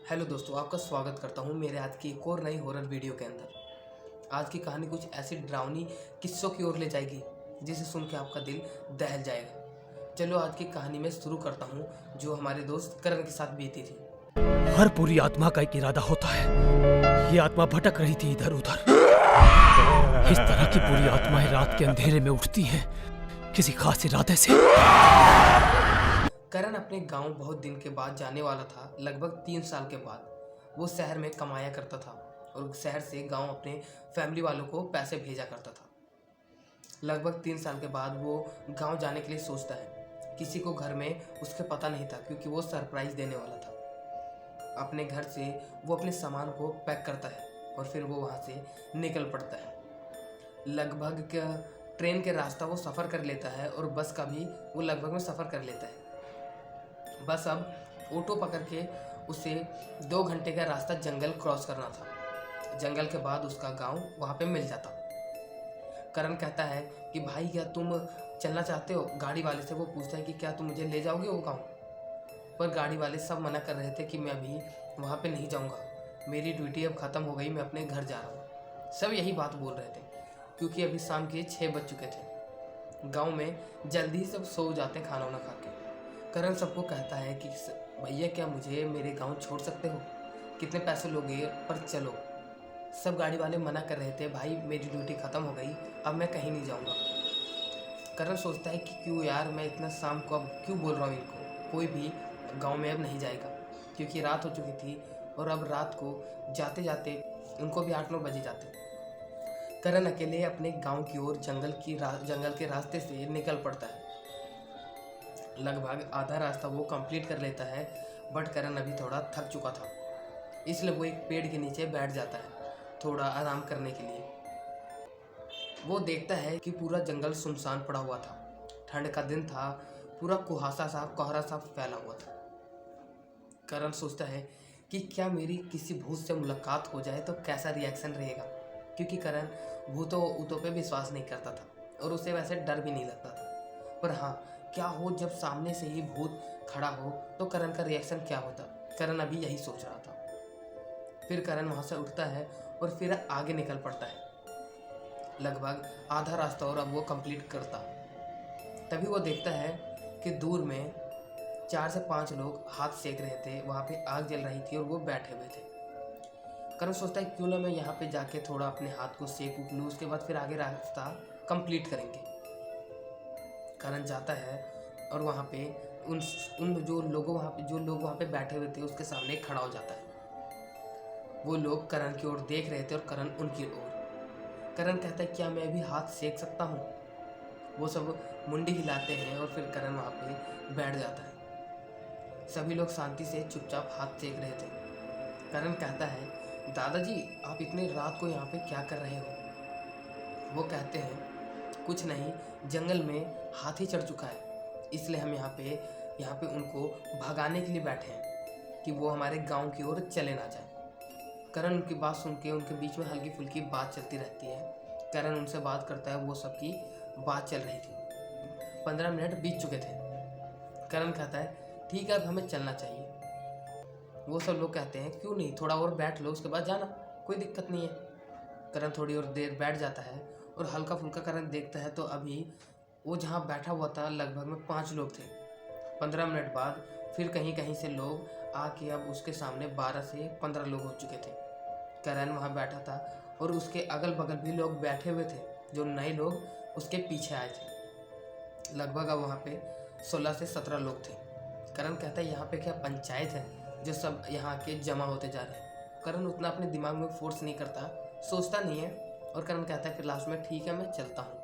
Hello दोस्तों, आपका स्वागत करता हूं मेरे आज की एक और नई हॉरर वीडियो के अंदर। आज की कहानी कुछ ऐसी डरावनी किस्सों की ओर ले जाएगी जिसे सुन के आपका दिल दहल जाएगा। चलो आज की कहानी में शुरू करता हूं जो हमारे दोस्त करण के साथ बीती थी। हर बुरी आत्मा का एक इरादा होता है। ये आत्मा भटक रही थी इधर उधर। इस तरह की बुरी आत्माएं रात के अंधेरे में उठती हैं, किसी खास इरादे से। करण अपने गांव बहुत दिन के बाद जाने वाला था। लगभग 3 साल के बाद वो शहर में कमाया करता था और शहर से गांव अपने फैमिली वालों को पैसे भेजा करता था। लगभग 3 साल के बाद वो गांव जाने के लिए सोचता है। किसी को घर में उसके पता नहीं था क्योंकि वो सरप्राइज देने वाला था। अपने घर से वो अपने सामान को पैक करता है और फिर वो वहाँ से निकल पड़ता है। लगभग ट्रेन के रास्ता वो सफ़र कर लेता है और बस का भी वो लगभग में सफ़र कर लेता है। बस अब ऑटो पकड़ के उसे 2 घंटे का रास्ता जंगल क्रॉस करना था। जंगल के बाद उसका गांव वहाँ पे मिल जाता। करण कहता है कि भाई क्या तुम चलना चाहते हो? गाड़ी वाले से वो पूछता है कि क्या तुम मुझे ले जाओगे वो गांव? पर गाड़ी वाले सब मना कर रहे थे कि मैं अभी वहाँ पे नहीं जाऊँगा, मेरी ड्यूटी अब ख़त्म हो गई, मैं अपने घर जा रहा हूँ। सब यही बात बोल रहे थे क्योंकि अभी शाम के 6 बज चुके थे। गाँव में जल्दी ही सब सो जाते खाना वाना खा के। करण सबको कहता है कि भैया क्या मुझे मेरे गांव छोड़ सकते हो? कितने पैसे लोगे? पर चलो। सब गाड़ी वाले मना कर रहे थे, भाई मेरी ड्यूटी ख़त्म हो गई, अब मैं कहीं नहीं जाऊंगा। करण सोचता है कि क्यों यार मैं इतना शाम को अब क्यों बोल रहा हूँ इनको, कोई भी गांव में अब नहीं जाएगा क्योंकि रात हो चुकी थी और अब रात को जाते जाते उनको भी 8-9 बजे जाते। करण अकेले अपने गाँव की ओर जंगल के रास्ते से निकल पड़ता है। लगभग आधा रास्ता वो कंप्लीट कर लेता है, बट करण अभी थोड़ा थक चुका था, इसलिए वो एक पेड़ के नीचे बैठ जाता है थोड़ा आराम करने के लिए। वो देखता है कि पूरा जंगल सुनसान पड़ा हुआ था। ठंड का दिन था, पूरा कोहरा सा फैला हुआ था। करण सोचता है कि क्या मेरी किसी भूत से मुलाकात हो जाए तो कैसा रिएक्शन रहेगा, क्योंकि करण भूतों ऊतों पे विश्वास नहीं करता था और उसे वैसे डर भी नहीं लगता था। पर हाँ, क्या हो जब सामने से ही भूत खड़ा हो तो करण का रिएक्शन क्या होता? करण अभी यही सोच रहा था। फिर करण वहाँ से उठता है और फिर आगे निकल पड़ता है। लगभग आधा रास्ता और अब वो कंप्लीट करता। तभी वो देखता है कि दूर में 4 से 5 लोग हाथ सेक रहे थे। वहाँ पे आग जल रही थी और वो बैठे हुए थे। करण सोचता है क्यों ना मैं यहाँ पे जाके थोड़ा अपने हाथ को सेक उक लूँ, उसके बाद फिर आगे रास्ता कंप्लीट करेंगे। करण जाता है और वहाँ पे उन जो लोग वहाँ पे बैठे हुए थे उसके सामने खड़ा हो जाता है। वो लोग करण की ओर देख रहे थे और करण उनकी ओर। करण कहता है क्या मैं भी हाथ सेक सकता हूँ? वो सब मुंडी हिलाते हैं और फिर करण वहाँ पे बैठ जाता है। सभी लोग शांति से चुपचाप हाथ सेक रहे थे। करण कहता है दादाजी आप इतने रात को यहाँ पे क्या कर रहे हो? वो कहते हैं कुछ नहीं, जंगल में हाथी चढ़ चुका है, इसलिए हम यहाँ पे उनको भगाने के लिए बैठे हैं कि वो हमारे गांव की ओर चले ना जाए। करण उनकी बात सुन के उनके बीच में हल्की फुल्की बात चलती रहती है। करण उनसे बात करता है, वो सबकी बात चल रही थी। 15 मिनट बीत चुके थे। करण कहता है ठीक है अब हमें चलना चाहिए। वो सब लोग कहते हैं क्यों नहीं, थोड़ा और बैठ लो उसके बाद जाना, कोई दिक्कत नहीं है। करण थोड़ी और देर बैठ जाता है और हल्का फुल्का करण देखता है तो अभी वो जहाँ बैठा हुआ था लगभग में 5 लोग थे। 15 मिनट बाद फिर कहीं कहीं से लोग आके अब उसके सामने 12 से 15 लोग हो चुके थे। करण वहाँ बैठा था और उसके अगल बगल भी लोग बैठे हुए थे, जो नए लोग उसके पीछे आए थे। लगभग अब वहाँ पे 16 से 17 लोग थे। करण कहता है यहाँ पे क्या पंचायत है जो सब यहाँ के जमा होते जा रहे हैं? करण उतना अपने दिमाग में फोर्स नहीं करता, सोचता नहीं है और करण कहता है फिर लास्ट में ठीक है मैं चलता हूँ।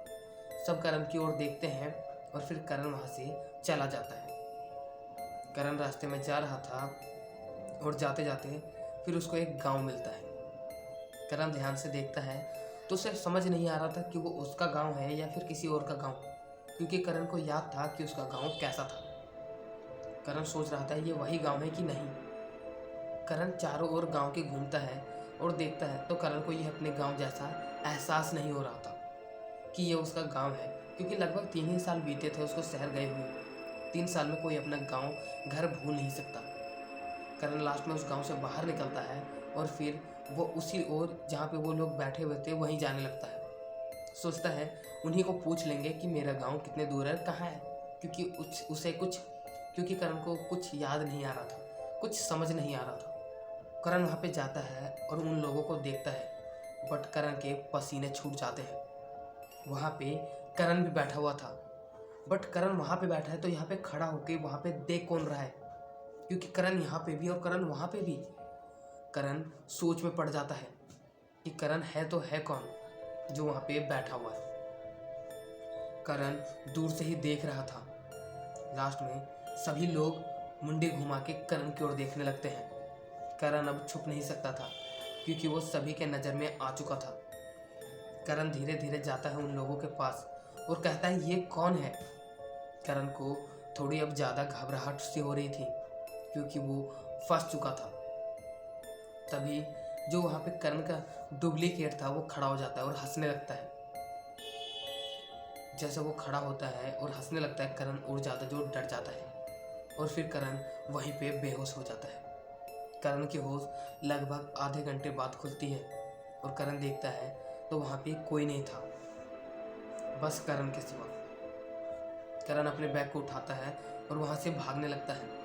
सब करण की ओर देखते हैं और फिर करण वहाँ से चला जाता है। करण रास्ते में जा रहा था और जाते जाते फिर उसको एक गांव मिलता है। करण ध्यान से देखता है तो उसे समझ नहीं आ रहा था कि वो उसका गांव है या फिर किसी और का गांव, क्योंकि करण को याद था कि उसका गांव कैसा था। करण सोच रहा था ये वही गांव है कि नहीं। करण चारों ओर गांव के घूमता है और देखता है तो करण को यह अपने गांव जैसा एहसास नहीं हो रहा था कि ये उसका गांव है, क्योंकि लगभग 3 ही साल बीते थे उसको शहर गए हुए। 3 साल में कोई अपना गांव घर भूल नहीं सकता। करण लास्ट में उस गांव से बाहर निकलता है और फिर वो उसी ओर जहाँ पे वो लोग बैठे हुए थे वहीं जाने लगता है। सोचता है उन्हीं को पूछ लेंगे कि मेरा गांव कितने दूर है, कहाँ है, क्योंकि करण को कुछ याद नहीं आ रहा था, कुछ समझ नहीं आ रहा था। करण वहाँ पे जाता है और उन लोगों को देखता है, बट करण के पसीने छूट जाते हैं। वहाँ पे करण भी बैठा हुआ था, बट करण वहाँ पे बैठा है तो यहाँ पे खड़ा होके वहाँ पे देख कौन रहा है, क्योंकि करण यहाँ पे भी और करण वहाँ पे भी। करण सोच में पड़ जाता है कि करण है तो है कौन जो वहाँ पे बैठा हुआ है। करण दूर से ही देख रहा था। लास्ट में सभी लोग मुंडी घुमा के करण की ओर देखने लगते हैं। करण अब छुप नहीं सकता था क्योंकि वो सभी के नज़र में आ चुका था। करण धीरे धीरे जाता है उन लोगों के पास और कहता है ये कौन है। करण को थोड़ी अब ज़्यादा घबराहट सी हो रही थी क्योंकि वो फंस चुका था। तभी जो वहाँ पे करण का डुप्लीकेट था वो खड़ा हो जाता है और हंसने लगता है। जैसे वो खड़ा होता है और हंसने लगता है, करण और ज़्यादा जो डर जाता है और फिर करण वहीं पे बेहोश हो जाता है। करण की होश लगभग आधे घंटे बाद खुलती है और करण देखता है तो वहाँ पे कोई नहीं था, बस करण के सिवा। करण अपने बैग को उठाता है और वहाँ से भागने लगता है।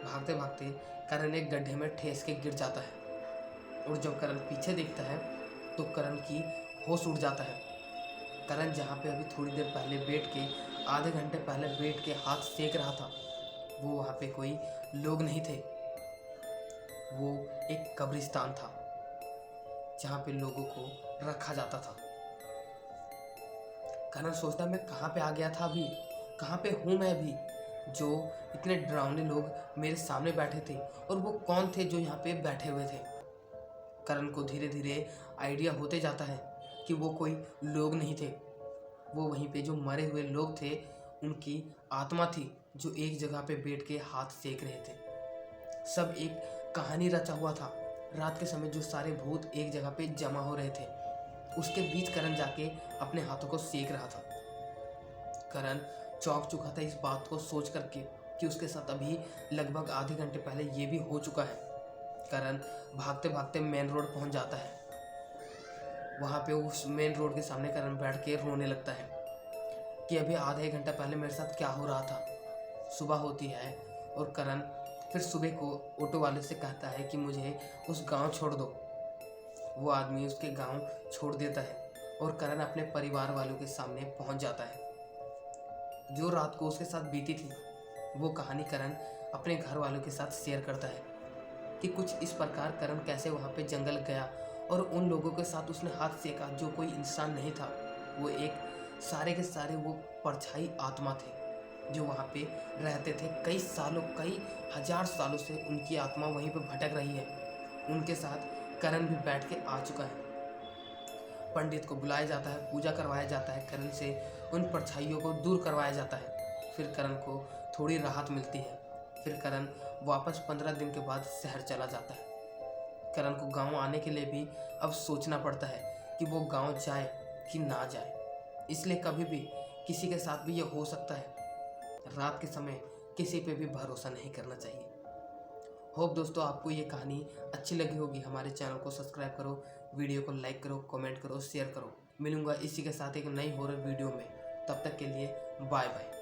भागते भागते करण एक गड्ढे में ठेस के गिर जाता है और जब करण पीछे देखता है तो करण की होश उड़ जाता है। करण जहाँ पे अभी थोड़ी देर पहले बैठ के आधे घंटे पहले बैठ के हाथ सेक रहा था, वो वहाँ पे कोई लोग नहीं थे। वो एक कब्रिस्तान था जहाँ पे लोगों को रखा जाता था। करण सोचता मैं कहाँ पे आ गया था, अभी कहाँ पे हूँ मैं अभी, जो इतने डरावने लोग मेरे सामने बैठे थे और वो कौन थे जो यहाँ पे बैठे हुए थे। करण को धीरे धीरे आइडिया होते जाता है कि वो कोई लोग नहीं थे, वो वहीं पे जो मरे हुए लोग थे उनकी आत्मा थी जो एक जगह पे बैठ के हाथ सेक रहे थे। सब एक कहानी रचा हुआ था। रात के समय जो सारे भूत एक जगह पे जमा हो रहे थे, उसके बीच करण जाके अपने हाथों को सेक रहा था। करण चौंक चुका था इस बात को सोच करके कि उसके साथ अभी लगभग आधे घंटे पहले ये भी हो चुका है। करण भागते भागते मेन रोड पहुंच जाता है। वहाँ पे उस मेन रोड के सामने करण बैठ के रोने लगता है कि अभी आधे एक घंटा पहले मेरे साथ क्या हो रहा था। सुबह होती है और करण फिर सुबह को ऑटो वाले से कहता है कि मुझे उस गांव छोड़ दो। वो आदमी उसके गांव छोड़ देता है और करण अपने परिवार वालों के सामने पहुंच जाता है। जो रात को उसके साथ बीती थी वो कहानी करण अपने घर वालों के साथ शेयर करता है कि कुछ इस प्रकार करण कैसे वहाँ पे जंगल गया और उन लोगों के साथ उसने हाथ सेका जो कोई इंसान नहीं था, वो एक सारे के सारे वो परछाई आत्मा थे जो वहाँ पे रहते थे। कई सालों, कई हजार सालों से उनकी आत्मा वहीं पे भटक रही है। उनके साथ करण भी बैठ के आ चुका है। पंडित को बुलाया जाता है, पूजा करवाया जाता है, करण से उन परछाइयों को दूर करवाया जाता है। फिर करण को थोड़ी राहत मिलती है। फिर करण वापस 15 दिन के बाद शहर चला जाता है। करण को गांव आने के लिए भी अब सोचना पड़ता है कि वो गांव जाए कि ना जाए, इसलिए कभी भी किसी के साथ भी ये हो सकता है। रात के समय किसी पे भी भरोसा नहीं करना चाहिए। होप दोस्तों आपको ये कहानी अच्छी लगी होगी। हमारे चैनल को सब्सक्राइब करो, वीडियो को लाइक करो, कमेंट करो, शेयर करो। मिलूंगा इसी के साथ एक नई हॉरर वीडियो में। तब तक के लिए बाय बाय।